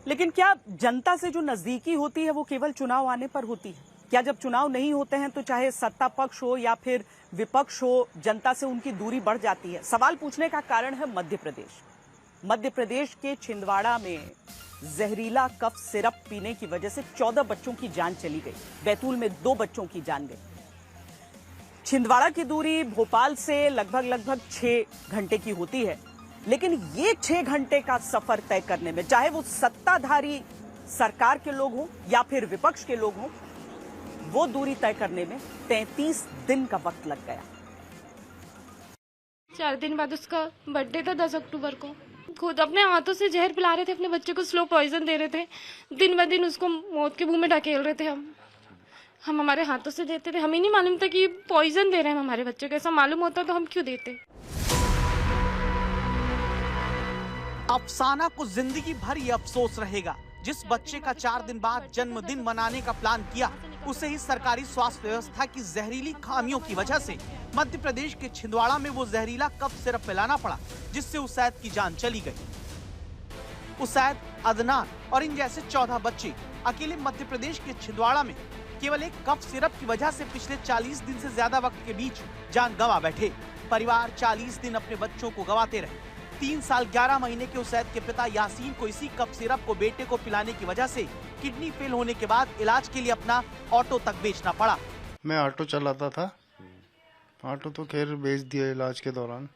लेकिन क्या जनता से जो नजदीकी होती है वो केवल चुनाव आने पर होती है? क्या जब चुनाव नहीं होते हैं तो चाहे सत्ता पक्ष हो या फिर विपक्ष हो, जनता से उनकी दूरी बढ़ जाती है? सवाल पूछने का कारण है मध्य प्रदेश। मध्य प्रदेश के छिंदवाड़ा में जहरीला कफ सिरप पीने की वजह से 14 बच्चों की जान चली गई। बैतूल में 2 बच्चों की जान गई। छिंदवाड़ा की दूरी भोपाल से लगभग 6 घंटे की होती है, लेकिन ये 6 घंटे का सफर तय करने में, चाहे वो सत्ताधारी सरकार के लोग हों या फिर विपक्ष के लोग हों, वो दूरी तय करने में 33 दिन का वक्त लग गया। 4 दिन बाद उसका बर्थडे था 10 अक्टूबर को। खुद अपने हाथों से जहर पिला रहे थे, अपने बच्चे को स्लो पॉइजन दे रहे थे। दिन ब दिन उसको मौत के मुंह में ढकेल रहे थे। हम हमारे हाथों से देते थे। हमें नहीं मालूम था कि पॉइजन दे रहे हैं हमारे बच्चे को। ऐसा मालूम होता तो हम क्यों देते। अफसाना को जिंदगी भर ये अफसोस रहेगा। जिस बच्चे का 4 दिन बाद जन्मदिन मनाने का प्लान किया, उसे ही सरकारी स्वास्थ्य व्यवस्था की जहरीली खामियों की वजह से मध्य प्रदेश के छिंदवाड़ा में वो जहरीला कफ सिरप पिलाना पड़ा, जिससे उसैद की जान चली गई। उसैद, अदनान और इन जैसे 14 बच्चे अकेले मध्य प्रदेश के छिंदवाड़ा में केवल एक कफ सिरप की वजह से पिछले 40 दिन से ज्यादा वक्त के बीच जान गंवा बैठे। परिवार 40 दिन अपने बच्चों को गंवाते रहे। 3 साल 11 महीने के उसैद के पिता यासीन को इसी कफ सिरप को बेटे को पिलाने की वजह से किडनी फेल होने के बाद इलाज के लिए अपना ऑटो तक बेचना पड़ा। मैं ऑटो चलाता था, ऑटो तो खैर बेच दिया इलाज के दौरान।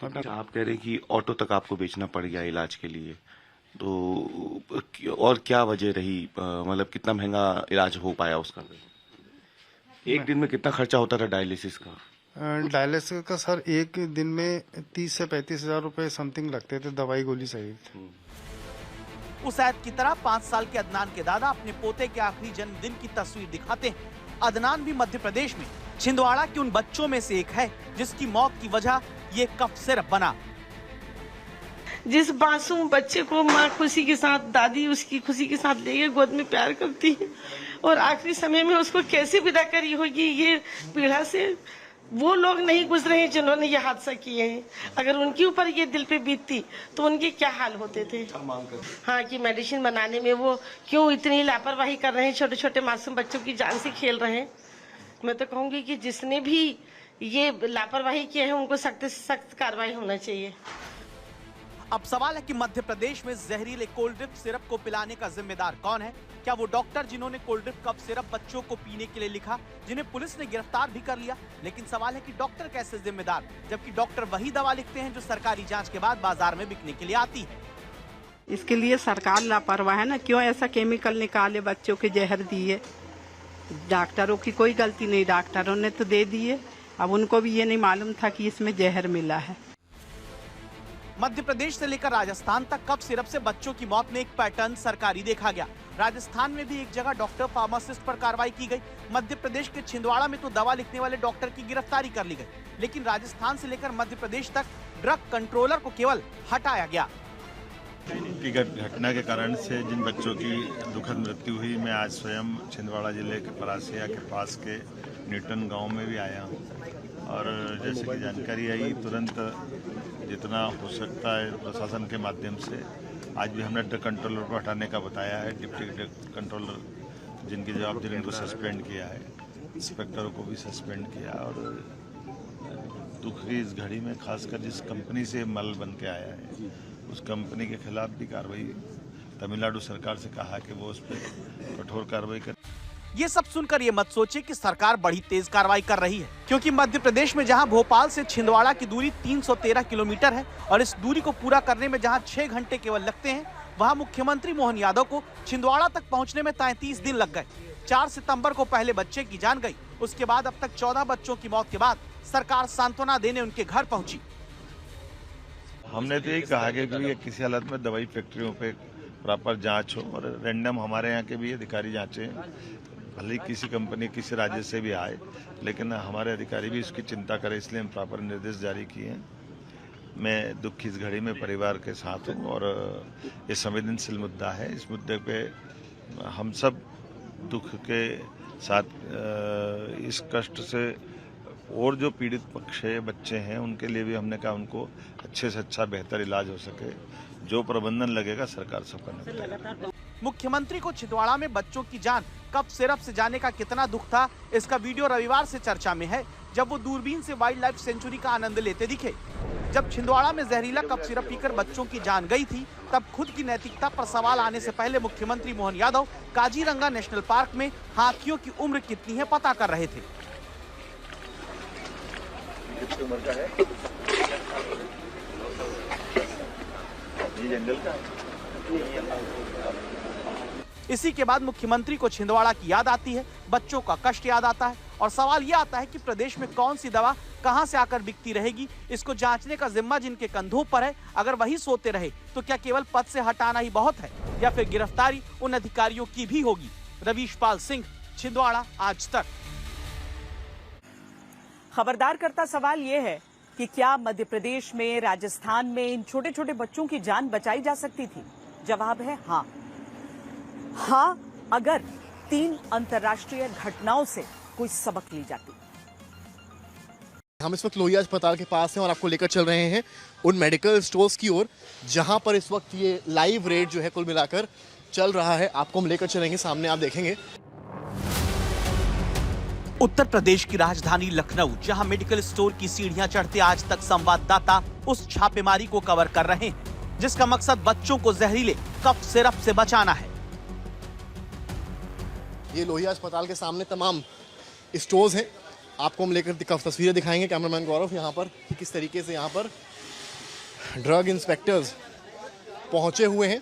तो आप कह रहे कि ऑटो तक आपको बेचना पड़ गया इलाज के लिए, तो और क्या वजह रही? मतलब कितना महंगा इलाज हो पाया उसका? एक दिन में कितना खर्चा होता था डायलिसिस का? डायलिसिस का सर एक दिन में 30 से 35 हजार रुपए समथिंग लगते थे, दवाई गोली सहित। उसैद की तरह 5 साल के अदनान के दादा अपने पोते के आखिरी जन्मदिन की तस्वीर दिखाते हैं। अदनान भी मध्य प्रदेश में छिंदवाड़ा के उन बच्चों में से एक है जिसकी मौत की वजह ये कफ सिरप बना। जिस मासूम बच्चे को माँ खुशी के साथ, दादी उसकी खुशी के साथ लेके गोद में प्यार करती है, और आखिरी समय में उसको कैसे विदा करी होगी ये पीड़ा से, वो लोग नहीं गुजरे हैं जिन्होंने ये हादसा किए हैं। अगर उनके ऊपर ये दिल पे बीतती तो उनके क्या हाल होते थे। हाँ, कि मेडिसिन बनाने में वो क्यों इतनी लापरवाही कर रहे हैं, छोटे छोटे मासूम बच्चों की जान से खेल रहे हैं। मैं तो कहूँगी कि जिसने भी ये लापरवाही किया है उनको सख्त से सख्त कार्रवाई होना चाहिए। अब सवाल है कि मध्य प्रदेश में जहरीले कोल्ड ड्रिप सिरप को पिलाने का जिम्मेदार कौन है? क्या वो डॉक्टर जिन्होंने कोल्ड ड्रिप कफ सिरप बच्चों को पीने के लिए लिखा, जिन्हें पुलिस ने गिरफ्तार भी कर लिया? लेकिन सवाल है कि डॉक्टर कैसे जिम्मेदार, जबकि डॉक्टर वही दवा लिखते हैं जो सरकारी जांच के बाद बाजार में बिकने के लिए आती है। इसके लिए सरकार लापरवाह है ना। क्यों ऐसा केमिकल निकाले, बच्चों के जहर दिए? डॉक्टरों की कोई गलती नहीं, डॉक्टरों ने तो दे दिए। अब उनको भी ये नहीं मालूम था कि इसमें जहर मिला है। मध्य प्रदेश से लेकर राजस्थान तक कफ सिरप से बच्चों की मौत में एक पैटर्न सरकारी देखा गया। राजस्थान में भी एक जगह डॉक्टर फार्मासिस्ट पर कार्रवाई की गई। मध्य प्रदेश के छिंदवाड़ा में तो दवा लिखने वाले डॉक्टर की गिरफ्तारी कर ली गई, लेकिन राजस्थान से लेकर मध्य प्रदेश तक ड्रग कंट्रोलर को केवल हटाया गया। घटना के कारण से जिन बच्चों की दुखद मृत्यु हुई, मैं आज स्वयं छिंदवाड़ा जिले के परासिया के पास के न्यूटन गांव में भी आया हूं, और जैसे कि जानकारी आई, तुरंत जितना हो सकता है प्रशासन के माध्यम से आज भी हमने ड्रग कंट्रोलर को हटाने का बताया है। डिप्टी ड्रग कंट्रोलर जिनकी जवाबदेही, उनको सस्पेंड किया है, इंस्पेक्टरों को भी सस्पेंड किया। और दुख की इस घड़ी में खासकर जिस कंपनी से मल बन के आया है, उस कंपनी के खिलाफ भी कार्रवाई तमिलनाडु सरकार से कहा कि वो उस पर कठोर कार्रवाई करे। ये सब सुनकर ये मत सोचिए कि सरकार बड़ी तेज कार्रवाई कर रही है, क्योंकि मध्य प्रदेश में जहां भोपाल से छिंदवाड़ा की दूरी 313 किलोमीटर है और इस दूरी को पूरा करने में जहां 6 घंटे केवल लगते हैं, वहां मुख्यमंत्री मोहन यादव को छिंदवाड़ा तक पहुंचने में 33 दिन लग गए। 4 सितंबर को पहले बच्चे की जान गई, उसके बाद अब तक 14 बच्चों की मौत के बाद सरकार सांत्वना देने उनके घर पहुंची। हमने तो यही कहा कि किसी हालत में दवाई फैक्ट्रियों पे प्रॉपर जांच हो, और रैंडम हमारे यहाँ के भी अधिकारी जांचे, भले ही किसी कंपनी किसी राज्य से भी आए, लेकिन हमारे अधिकारी भी इसकी चिंता करें, इसलिए हम प्रॉपर निर्देश जारी किए हैं। मैं दुख की इस घड़ी में परिवार के साथ हूँ, और ये संवेदनशील मुद्दा है। इस मुद्दे पे हम सब दुख के साथ इस कष्ट से, और जो पीड़ित पक्ष है, बच्चे हैं, उनके लिए भी हमने कहा उनको अच्छे से अच्छा बेहतर इलाज हो सके, जो प्रबंधन लगेगा सरकार सब करने लगेगा। मुख्यमंत्री को छिंदवाड़ा में बच्चों की जान कप सिरप से जाने का कितना दुख था, इसका वीडियो रविवार से चर्चा में है, जब वो दूरबीन से वाइल्ड लाइफ सेंचुरी का आनंद लेते दिखे। जब छिंदवाड़ा में जहरीला कप सिरप पीकर बच्चों की जान गई थी, तब खुद की नैतिकता पर सवाल आने से पहले मुख्यमंत्री मोहन यादव काजीरंगा नेशनल पार्क में हाथियों की उम्र कितनी है पता कर रहे थे। कितनी उम्र का है? ये जंगल का है। इसी के बाद मुख्यमंत्री को छिंदवाड़ा की याद आती है, बच्चों का कष्ट याद आता है और सवाल ये आता है कि प्रदेश में कौन सी दवा कहां से आकर बिकती रहेगी। इसको जांचने का जिम्मा जिनके कंधों पर है, अगर वही सोते रहे तो क्या केवल पद से हटाना ही बहुत है या फिर गिरफ्तारी उन अधिकारियों की भी होगी। रवीशपाल सिंह, छिंदवाड़ा, आज तक। खबरदार करता सवाल ये है कि क्या मध्य प्रदेश में, राजस्थान में इन छोटे छोटे बच्चों की जान बचाई जा सकती थी? जवाब है हाँ। हाँ, अगर 3 अंतर्राष्ट्रीय घटनाओं से कोई सबक ली जाती। हम इस वक्त लोहिया अस्पताल के पास हैं और आपको लेकर चल रहे हैं उन मेडिकल स्टोर्स की ओर जहां पर इस वक्त ये लाइव रेड जो है कुल मिलाकर चल रहा है। आपको हम लेकर चलेंगे, सामने आप देखेंगे। उत्तर प्रदेश की राजधानी लखनऊ, जहां मेडिकल स्टोर की सीढ़ियां चढ़ते आज तक संवाददाता उस छापेमारी को कवर कर रहे हैं जिसका मकसद बच्चों को जहरीले कफ सिरप से बचाना है। ये लोहिया अस्पताल के सामने तमाम स्टोर्स हैं। आपको हम लेकर तस्वीरें दिखाएंगे कैमरामैन गौरव यहाँ पर कि किस तरीके से यहाँ पर ड्रग इंस्पेक्टर्स पहुँचे हुए हैं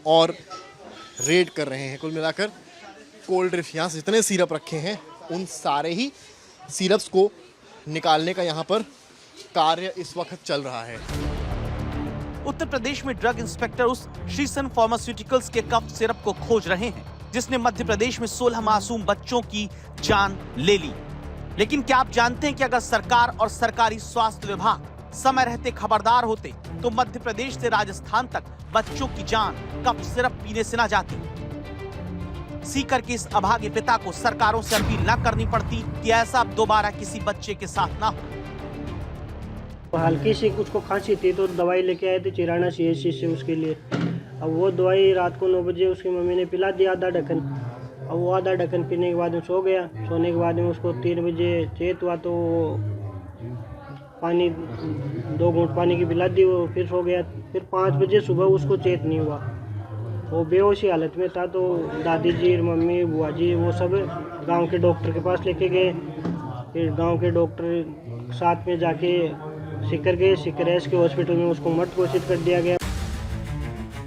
और रेड कर रहे हैं। कुल मिलाकर कोल्ड ड्रिंक यहाँ से जितने सिरप रखे हैं उन सारे ही सिरप्स को निकालने का यहाँ पर कार्य इस वक्त चल रहा है। उत्तर प्रदेश में ड्रग इंस्पेक्टर उस श्रीसन फार्मास्यूटिकल्स के कफ सिरप को खोज रहे हैं जिसने मध्य प्रदेश में 16 मासूम बच्चों की जान ले ली। लेकिन क्या आप जानते हैं कि अगर सरकार और सरकारी स्वास्थ्य विभाग समय रहते खबरदार होते तो मध्य प्रदेश से राजस्थान तक बच्चों की जान कफ सिरप पीने से न जाती। सीकर के इस अभागे पिता को सरकारों से अपील न करनी पड़ती कि ऐसा अब दोबारा किसी बच्चे के साथ ना हो। हल्की सी उसको खांसी थी तो दवाई लेके आए थे चिराना CHC से उसके लिए। अब वो दवाई रात को 9 बजे उसकी मम्मी ने पिला दिया आधा ढक्कन। अब वो आधा ढक्कन पीने के बाद में सो गया। सोने के बाद में उसको 3 बजे चेत हुआ तो पानी 2 घूंट पानी की पिला दी, वो फिर सो गया। फिर 5 बजे सुबह उसको चेत नहीं हुआ, वो बेहोशी हालत में था। तो दादी जी, मम्मी, बुआ जी वो सब गांव के डॉक्टर के पास लेके गए। फिर गांव के डॉक्टर साथ में जाके सीकर गए। सीकर के हॉस्पिटल में उसको मृत घोषित कर दिया गया।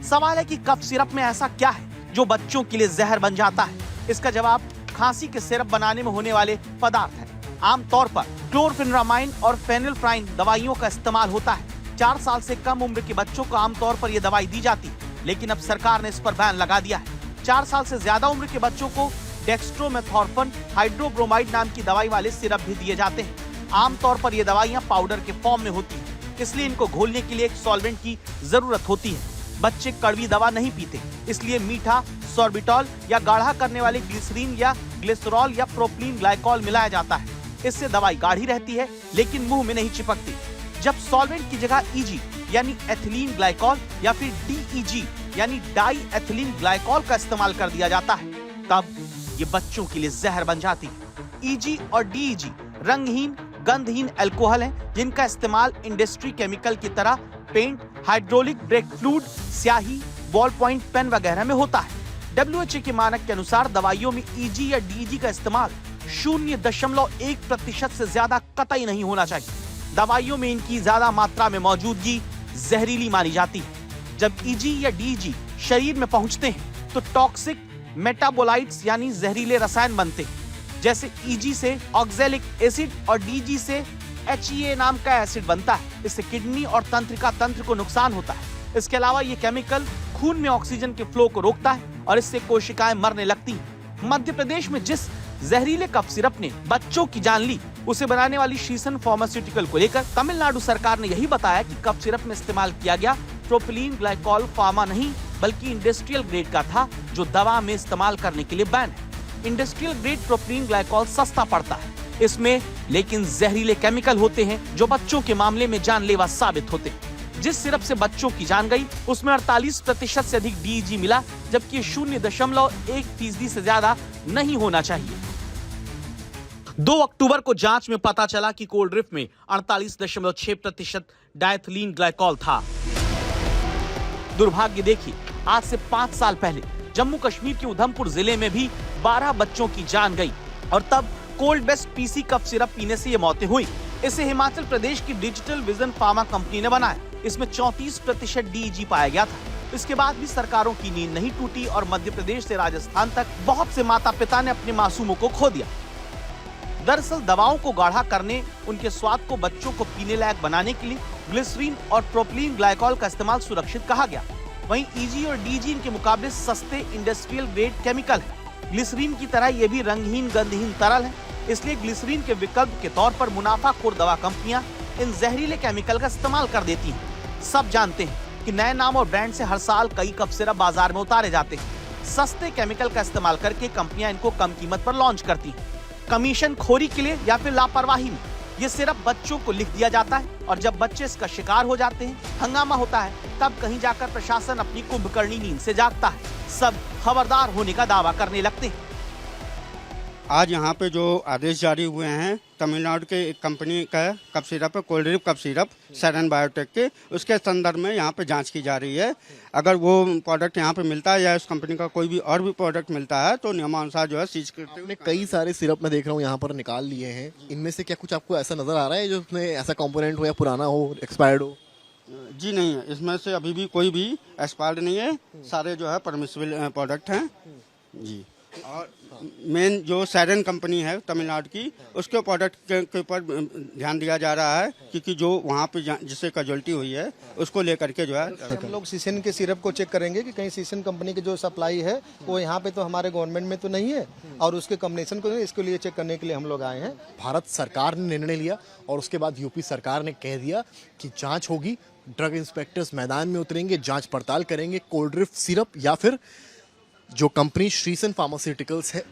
सवाल है कि कफ सिरप में ऐसा क्या है जो बच्चों के लिए जहर बन जाता है? इसका जवाब खांसी के सिरप बनाने में होने वाले पदार्थ है। आमतौर पर क्लोरफेनरामाइन और फेनिलफ्राइन दवाइयों का इस्तेमाल होता है। 4 साल से कम उम्र के बच्चों को आमतौर पर यह दवाई दी जाती है, लेकिन अब सरकार ने इस पर बैन लगा दिया है। 4 साल से ज्यादा उम्र के बच्चों को डेक्स्ट्रोमेथॉर्फन हाइड्रोब्रोमाइड नाम की दवाई वाले सिरप भी दिए जाते हैं। आमतौर पर ये दवाइयां पाउडर के फॉर्म में होती हैं, इसलिए इनको घोलने के लिए एक सॉल्वेंट की जरूरत होती है। बच्चे कड़वी दवा नहीं पीते, इसलिए मीठा सॉर्बिटॉल या गाढ़ा करने वाले ग्लिसरीन या ग्लिसरॉल या प्रोपिलीन ग्लाइकॉल मिलाया जाता है। इससे दवाई गाढ़ी रहती है लेकिन मुंह में नहीं चिपकती। जब सॉल्वेंट की जगह EG यानी एथिलीन ग्लाइकॉल या फिर DEG यानी डाई एथिलीन ग्लाइकॉल का इस्तेमाल कर दिया जाता है, तब ये बच्चों के लिए जहर बन जाती है। EG और DEG रंगहीन गंधहीन अल्कोहल हैं जिनका इस्तेमाल इंडस्ट्री केमिकल की तरह पेंट, हाइड्रोलिक ब्रेक फ्लूइड, स्याही, बॉल पॉइंट पेन वगैरह में होता है। WHO के मानक के अनुसार दवाइयों में EG या DEG का इस्तेमाल 0.1% से ज्यादा कतई नहीं होना चाहिए। दवाइयों में इनकी ज्यादा मात्रा में मौजूदगी जहरीली मानी जाती है। जब EG या DEG शरीर में पहुंचते हैं तो टॉक्सिक मेटाबोलाइट्स यानी जहरीले रसायन बनते हैं। जैसे EG से ऑक्सैलिक एसिड और DEG से HEA नाम का एसिड बनता है। इससे किडनी और तंत्रिका तंत्र को नुकसान होता है। इसके अलावा ये केमिकल खून में ऑक्सीजन के फ्लो को रोकता है और इससे कोशिकाएं मरने लगती हैं। मध्य प्रदेश में जिस जहरीले कफ सिरप ने बच्चों की जान ली, उसे बनाने वाली श्रीसन फार्मास्यूटिकल को लेकर तमिलनाडु सरकार ने यही बताया कि कफ सिरप में इस्तेमाल किया गया प्रोपिलीन ग्लाइकॉल फार्मा नहीं बल्कि इंडस्ट्रियल ग्रेड का था, जो दवा में इस्तेमाल करने के लिए बैन है। इंडस्ट्रियल ग्रेड प्रोपिलीन ग्लाइकॉल सस्ता पड़ता है इसमें, लेकिन जहरीले केमिकल होते हैं जो बच्चों के मामले में जानलेवा साबित होते हैं। जिस सिरप से बच्चों की जान गई उसमें 48% से अधिक DEG मिला, जबकि 0.1% से ज्यादा नहीं होना चाहिए। 2 अक्टूबर को जांच में पता चला कि कोल्ड ड्रिफ्ट में 48.6% डायथिलीन ग्लाइकॉल था। दुर्भाग्य देखिए, आज से 5 साल पहले जम्मू कश्मीर के उधमपुर जिले में भी 12 बच्चों की जान गई और तब cold best PC cough syrup पीने से ये मौतें हुई। इसे हिमाचल प्रदेश की डिजिटल विजन फार्मा कंपनी ने बनाया। इसमें 34% DEG पाया गया था। इसके बाद भी सरकारों की नींद नहीं टूटी और मध्य प्रदेश से राजस्थान तक बहुत से माता पिता ने अपने मासूमों को खो दिया। दरअसल दवाओं को गाढ़ा करने, उनके स्वाद को बच्चों को पीने लायक बनाने के लिए ग्लिसरीन और प्रोपिलीन ग्लाइकॉल का इस्तेमाल सुरक्षित कहा गया। वहीं EG और DEG इनके मुकाबले सस्ते इंडस्ट्रियल ग्रेड केमिकल है। ग्लिसरीन की तरह ये भी रंगहीन गंधहीन तरल है, इसलिए ग्लिसरीन के विकल्प के तौर पर मुनाफाखोर दवा कंपनियां इन जहरीले केमिकल का इस्तेमाल कर देती हैं। सब जानते हैं कि नए नाम और ब्रांड से हर साल कई कफ सिरप बाजार में उतारे जाते हैं। सस्ते केमिकल का इस्तेमाल करके कंपनियां इनको कम कीमत पर लॉन्च करती हैं। कमीशन खोरी के लिए या फिर लापरवाही में ये सिर्फ बच्चों को लिख दिया जाता है और जब बच्चे इसका शिकार हो जाते हैं, हंगामा होता है, तब कहीं जाकर प्रशासन अपनी कुंभकर्णी नींद से जागता है। सब खबरदार होने का दावा करने लगते हैं। आज यहाँ पे जो आदेश जारी हुए हैं तमिलनाडु के एक कंपनी का कफ सिरप है, cold drink cough syrup Seren Biotech के, उसके संदर्भ में यहाँ पे जांच की जा रही है। अगर वो प्रोडक्ट यहाँ पे मिलता है या उस कंपनी का कोई भी और भी प्रोडक्ट मिलता है तो नियमानुसार जो है सीज करते हुए। कई सारे सिरप मैं देख रहा हूँ यहाँ पर निकाल लिए हैं। इनमें से क्या कुछ आपको ऐसा नजर आ रहा है जो उसमें ऐसा कंपोनेंट हो या पुराना हो, एक्सपायर्ड हो? जी नहीं है, इसमें से अभी भी कोई भी एक्सपायर्ड नहीं है, सारे जो है परमिसिबल प्रोडक्ट हैं जी। और मेन जो सेरेन कंपनी है तमिलनाडु की, उसके प्रोडक्ट के ऊपर ध्यान दिया जा रहा है क्योंकि जो वहाँ पे जिससे कैजुअल्टी हुई है उसको लेकर के जो है हम लोग सीसन के सिरप को चेक करेंगे कि कहीं सीसन कंपनी की जो सप्लाई है वो यहाँ पे तो हमारे गवर्नमेंट में तो नहीं है और उसके कॉम्बिनेशन को इसके लिए चेक करने के लिए हम लोग आए हैं। भारत सरकार ने निर्णय लिया और उसके बाद यूपी सरकार ने कह दिया कि जांच होगी, ड्रग इंस्पेक्टर्स मैदान में उतरेंगे, जांच पड़ताल करेंगे। कोल्ड ड्रिफ्ट सिरप या फिर जो कंपनी श्रीसन फार्मास्यूटिकल्स है